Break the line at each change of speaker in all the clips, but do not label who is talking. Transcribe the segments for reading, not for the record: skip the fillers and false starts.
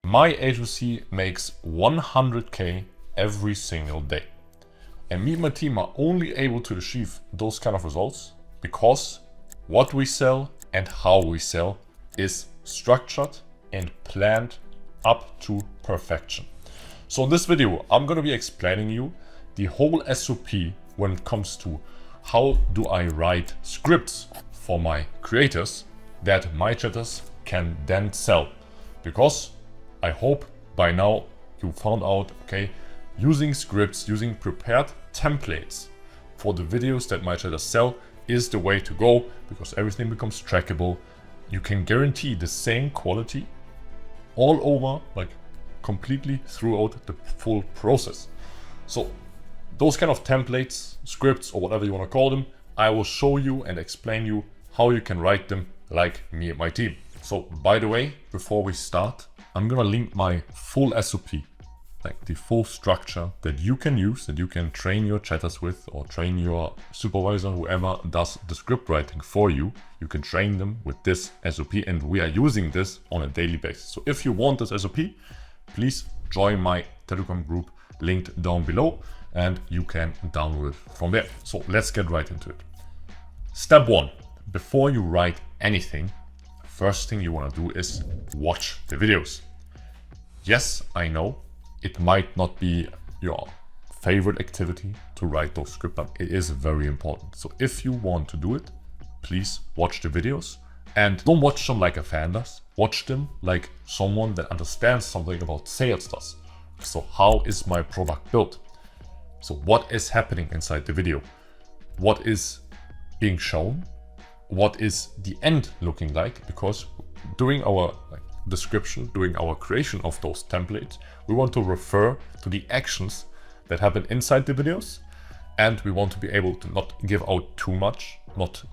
My agency makes 100K every single day. And me and my team are only able to achieve those kind of results because what we sell and how we sell is structured and planned up to perfection. So in this video, I'm going to be explaining you the whole SOP when it comes to how do I write scripts for my creators that my chatters can then sell. Because I hope by now you found out, okay, using scripts, using prepared templates for the videos that my chatters sell is the way to go, because everything becomes trackable. You can guarantee the same quality all over, like completely throughout the full process. So those kind of templates, scripts, or whatever you want to call them, I will show you and explain you how you can write them like me and my team. So by the way, before we start, I'm gonna link my full SOP, like the full structure that you can use, that you can train your chatters with, or train your supervisor, whoever does the script writing for you. You can train them with this SOP, and we are using this on a daily basis. So if you want this SOP, please join my Telegram group linked down below, and you can download it from there. So let's get right into it. Step one, before you write anything, first thing you want to do is watch the videos. Yes, I know it might not be your favorite activity to write those scripts, but it is very important. So if you want to do it, please watch the videos, and don't watch them like a fan does. Watch them like someone that understands something about sales does. So how is my product built? So what is happening inside the video? What is being shown? What is the end looking like? Because during our description, during our creation of those templates, we want to refer to the actions that happen inside the videos, and we want to be able to not give out too much, not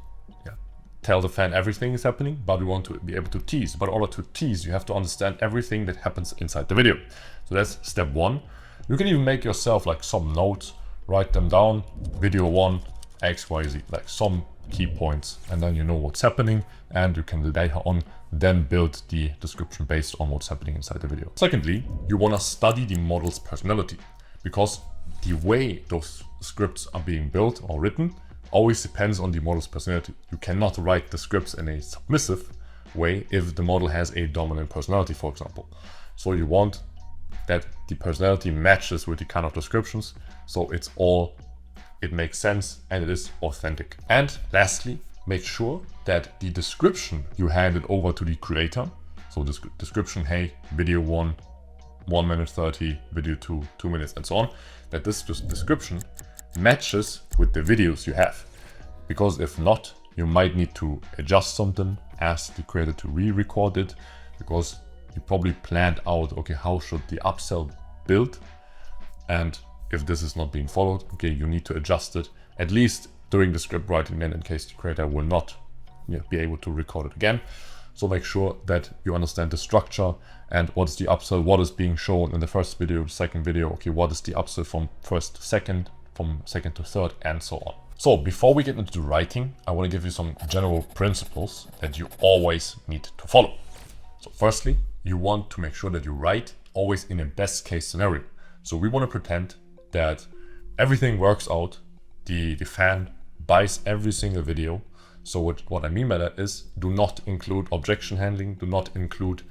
tell the fan everything is happening, but we want to be able to tease. But in order to tease, you have to understand everything that happens inside the video. So that's step one. You can even make yourself like some notes, write them down, video 1, X, Y, Z, like some key points, and then you know what's happening, and you can later on then build the description based on what's happening inside the video. Secondly, you want to study the model's personality, because the way those scripts are being built or written always depends on the model's personality. You cannot write the scripts in a submissive way if the model has a dominant personality, for example. So you want that the personality matches with the kind of descriptions, so it makes sense and it is authentic. And lastly, make sure that the description you handed over to the creator, so this description, hey, video 1, 1 minute 30, video 2, 2 minutes, and so on, that this description matches with the videos you have. Because if not, you might need to adjust something, ask the creator to re-record it, because you probably planned out, okay, how should the upsell build? And if this is not being followed, okay, you need to adjust it, at least during the script writing, then in case the creator will not be able to record it again. So make sure that you understand the structure and what is the upsell, what is being shown in the first video, second video, okay, what is the upsell from first to second, from second to third, and so on. So before we get into the writing, I want to give you some general principles that you always need to follow. So firstly, you want to make sure that you write always in a best case scenario. So we want to pretend that everything works out, the fan buys every single video. So what I mean by that is, do not include objection handling, do not include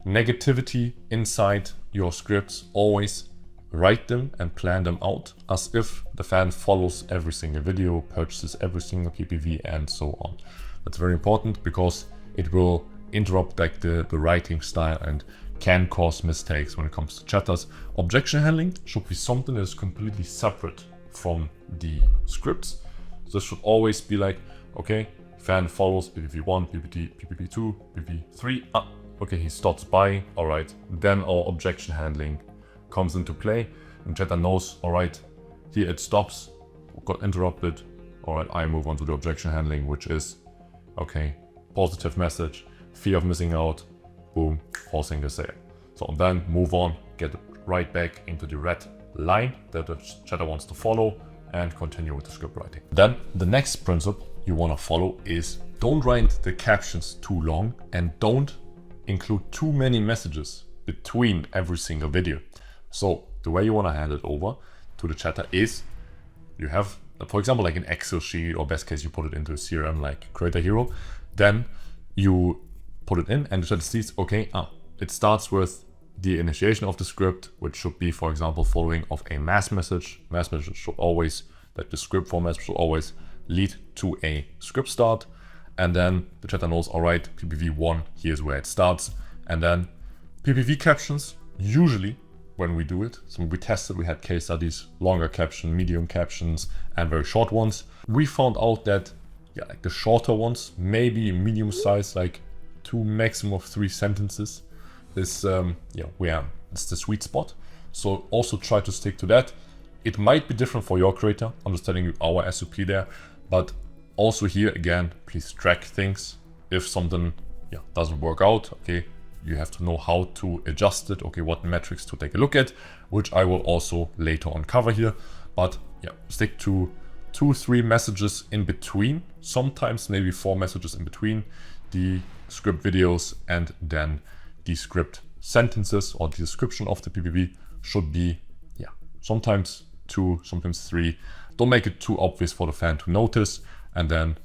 negativity inside your scripts. Always write them and plan them out as if the fan follows every single video, purchases every single PPV, and so on. That's very important because it will interrupt like the writing style and can cause mistakes when it comes to chatters. Objection handling should be something that is completely separate from the scripts. So this should always be like, okay, fan follows PPV1, PPV2, PPV3. Okay, he starts buying. All right, then our objection handling comes into play, and chatter knows, all right, here it stops, got interrupted. All right, I move on to the objection handling, which is, okay, positive message, fear of missing out, boom, pausing the sale. So then move on, get right back into the red line that the chatter wants to follow, and continue with the script writing. Then the next principle you want to follow is, don't write the captions too long and don't include too many messages between every single video. So the way you want to hand it over to the chatter is you have, for example, like an Excel sheet, or best case you put it into a CRM like Creator Hero. Then you put it in and the chatter sees, okay, it starts with the initiation of the script, which should be, for example, following of a mass message. Mass message should always, like the script format should always lead to a script start. And then the chatter knows, all right, PPV1, here's where it starts. And then PPV captions, usually when we do it, so we tested, we had case studies, longer caption, medium captions, and very short ones. We found out that, yeah, like the shorter ones, maybe medium size, like 2, maximum of 3 sentences, is where it's the sweet spot. So also try to stick to that. It might be different for your creator. I'm just telling you our SOP there, but also here again, please track things. If something doesn't work out, okay, you have to know how to adjust it. Okay, what metrics to take a look at, which I will also later on cover here. But yeah, stick to 2-3 messages in between, sometimes maybe 4 messages in between the script videos, and then the script sentences or the description of the PPV should be sometimes 2, sometimes 3. Don't make it too obvious for the fan to notice, and then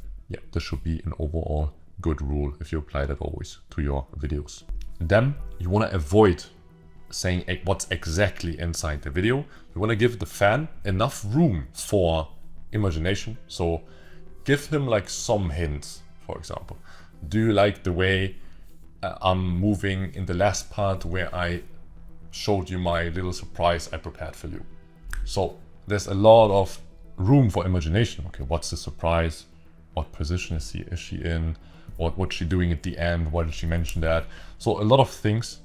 this should be an overall good rule if you apply that always to your videos. Then you want to avoid saying what's exactly inside the video. You want to give the fan enough room for imagination. So give him like some hints, for example. Do you like the way I'm moving in the last part where I showed you my little surprise I prepared for you? So there's a lot of room for imagination. Okay, what's the surprise? What position is she in? What's she doing at the end? Why did she mention that? So a lot of things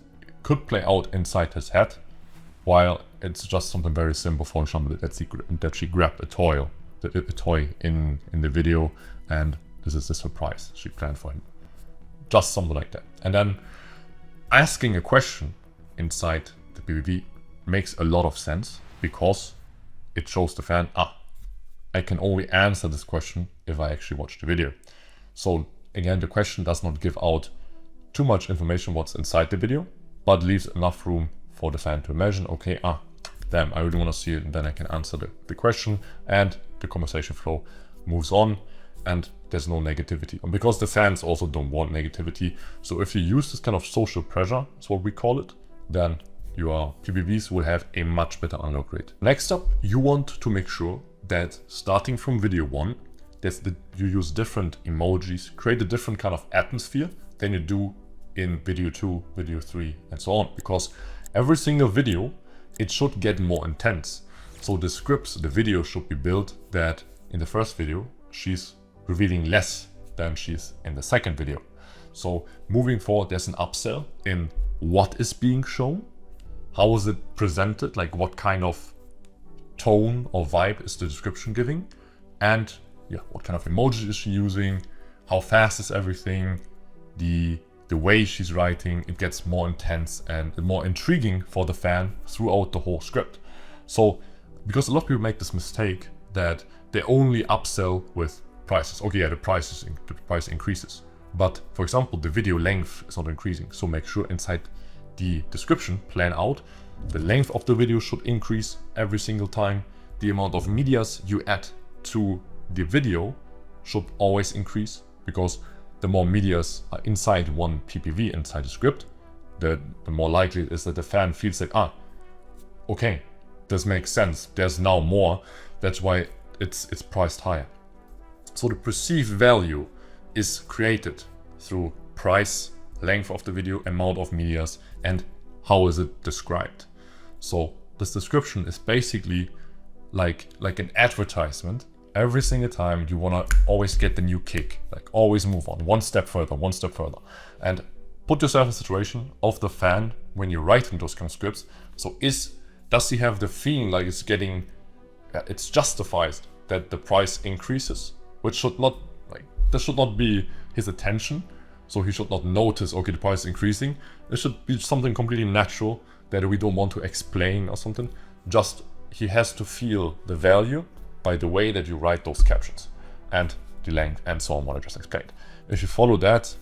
could play out inside his head, while it's just something very simple. For example, that she grabbed a toy in the video, and this is the surprise she planned for him. Just something like that. And then asking a question inside the PPV makes a lot of sense, because it shows the fan, I can only answer this question if I actually watch the video. So again, the question does not give out too much information what's inside the video, but leaves enough room for the fan to imagine, okay, damn, I really want to see it, and then I can answer the question, and the conversation flow moves on, and there's no negativity. And because the fans also don't want negativity, so if you use this kind of social pressure, that's what we call it, then your PPVs will have a much better unlock rate. Next up, you want to make sure that starting from video 1, you use different emojis, create a different kind of atmosphere than you do in video 2, video 3, and so on. Because every single video, it should get more intense. So the scripts, the video should be built that in the first video, she's revealing less than she's in the second video. So moving forward, there's an upsell in what is being shown, how is it presented, like what kind of tone or vibe is the description giving, and what kind of emoji is she using, how fast is everything, the way she's writing. It gets more intense and more intriguing for the fan throughout the whole script. So because a lot of people make this mistake that they only upsell with prices. Okay, the price increases, but for example, the video length is not increasing. So make sure inside the description, plan out the length of the video should increase every single time. The amount of medias you add to the video should always increase, because the more medias are inside one PPV, inside the script, the more likely it is that the fan feels like, okay, this makes sense, there's now more, that's why it's priced higher. So the perceived value is created through price, length of the video, amount of medias, and how is it described. So this description is basically like an advertisement. Every single time you want to always get the new kick, like always move on one step further, and put yourself in a situation of the fan when you're writing those kind of scripts. So does he have the feeling like it's justified that the price increases, which should not, this should not be his attention. So he should not notice, okay, the price is increasing. It should be something completely natural that we don't want to explain or something. Just he has to feel the value by the way that you write those captions and the length and so on, what I just explained. If you follow that,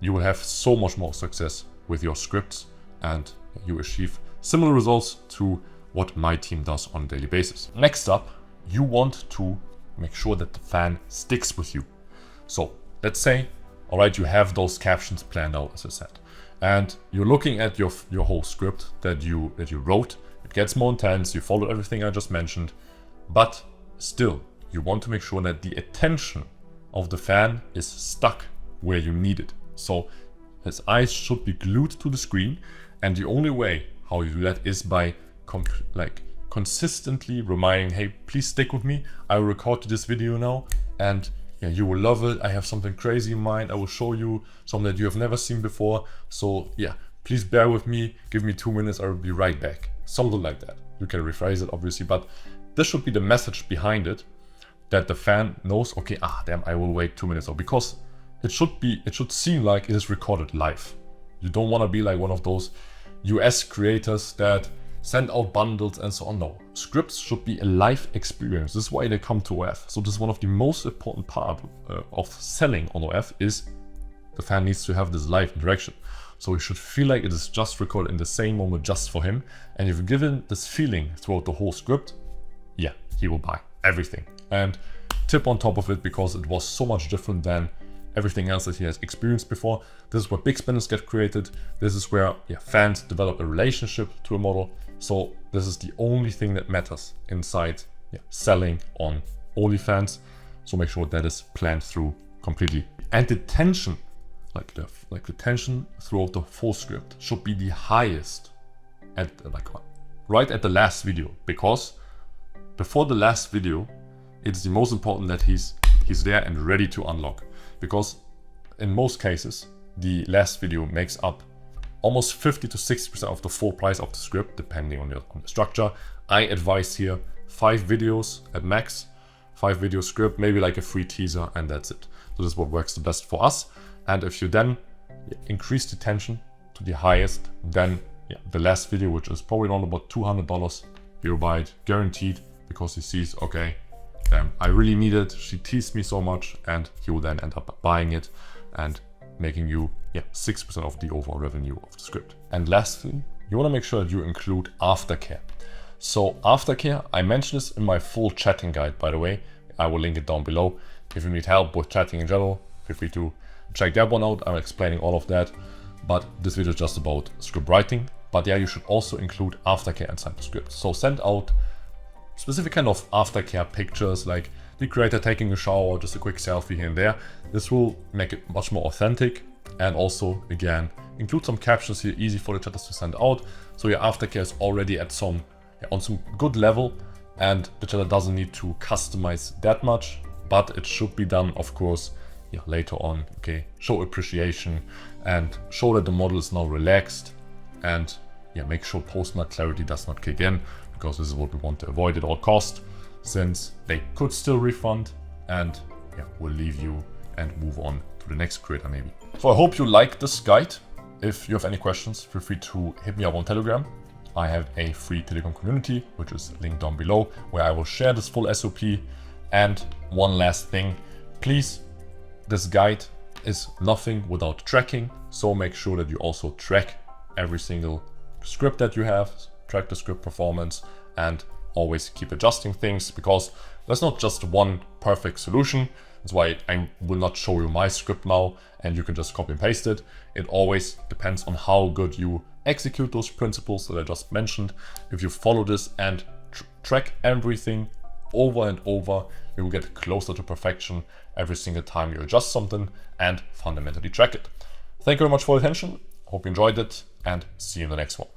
you will have so much more success with your scripts, and you achieve similar results to what my team does on a daily basis. Next up, you want to make sure that the fan sticks with you. So let's say, all right, you have those captions planned out, as I said, and you're looking at your whole script that you wrote. It gets more intense. You followed everything I just mentioned, but still, you want to make sure that the attention of the fan is stuck where you need it. So his eyes should be glued to the screen, and the only way how you do that is by consistently reminding, hey, please stick with me. I will record this video now, and yeah, you will love it. I have something crazy in mind. I will show you something that you have never seen before. So yeah, please bear with me. Give me 2 minutes. I will be right back. Something like that. You can rephrase it, obviously, but this should be the message behind it, that the fan knows, okay, damn, I will wait 2 minutes. Or because it should seem like it is recorded live. You don't want to be like one of those US creators that send out bundles and so on. No, scripts should be a live experience. This is why they come to OF. So this is one of the most important part of selling on OF is the fan needs to have this live interaction. So he should feel like it is just recorded in the same moment just for him. And if you've given this feeling throughout the whole script, yeah, he will buy everything. And tip on top of it, because it was so much different than everything else that he has experienced before, this is where big spenders get created. This is where fans develop a relationship to a model. So this is the only thing that matters inside selling on OnlyFans. So make sure that is planned through completely. And the tension, like the tension throughout the full script should be the highest at right at the last video, because before the last video, it's the most important that he's there and ready to unlock. Because in most cases, the last video makes up almost 50 to 60% of the full price of the script, depending on the structure. I advise here 5 videos at max, 5 video script, maybe like a free teaser, and that's it. So this is what works the best for us. And if you then increase the tension to the highest, then the last video, which is probably around about $200, he'll buy it guaranteed, because he sees, okay, damn, I really need it. She teased me so much, and he will then end up buying it and making you 6% of the overall revenue of the script. And lastly, you want to make sure that you include Aftercare. So Aftercare, I mentioned this in my full chatting guide, by the way. I will link it down below. If you need help with chatting in general, feel free to check that one out. I'm explaining all of that, but this video is just about script writing. But yeah, you should also include Aftercare inside the script. So send out specific kind of aftercare pictures, like the creator taking a shower, just a quick selfie here and there. This will make it much more authentic, and also again include some captions here, easy for the chatters to send out. So your aftercare is already at on some good level, and the chatter doesn't need to customize that much, but it should be done, of course, later on. Okay, show appreciation and show that the model is now relaxed, and make sure post-nut clarity does not kick in, because this is what we want to avoid at all costs, since they could still refund and will leave you and move on to the next creator maybe. So I hope you like this guide. If you have any questions, feel free to hit me up on Telegram. I have a free Telegram community, which is linked down below, where I will share this full SOP. And one last thing, please, this guide is nothing without tracking. So make sure that you also track every single script that you have, track the script performance, and always keep adjusting things, because there's not just one perfect solution. That's why I will not show you my script now and you can just copy and paste it. It always depends on how good you execute those principles that I just mentioned. If you follow this and track everything over and over, you will get closer to perfection every single time you adjust something and fundamentally track it. Thank you very much for your attention. Hope you enjoyed it, and see you in the next one.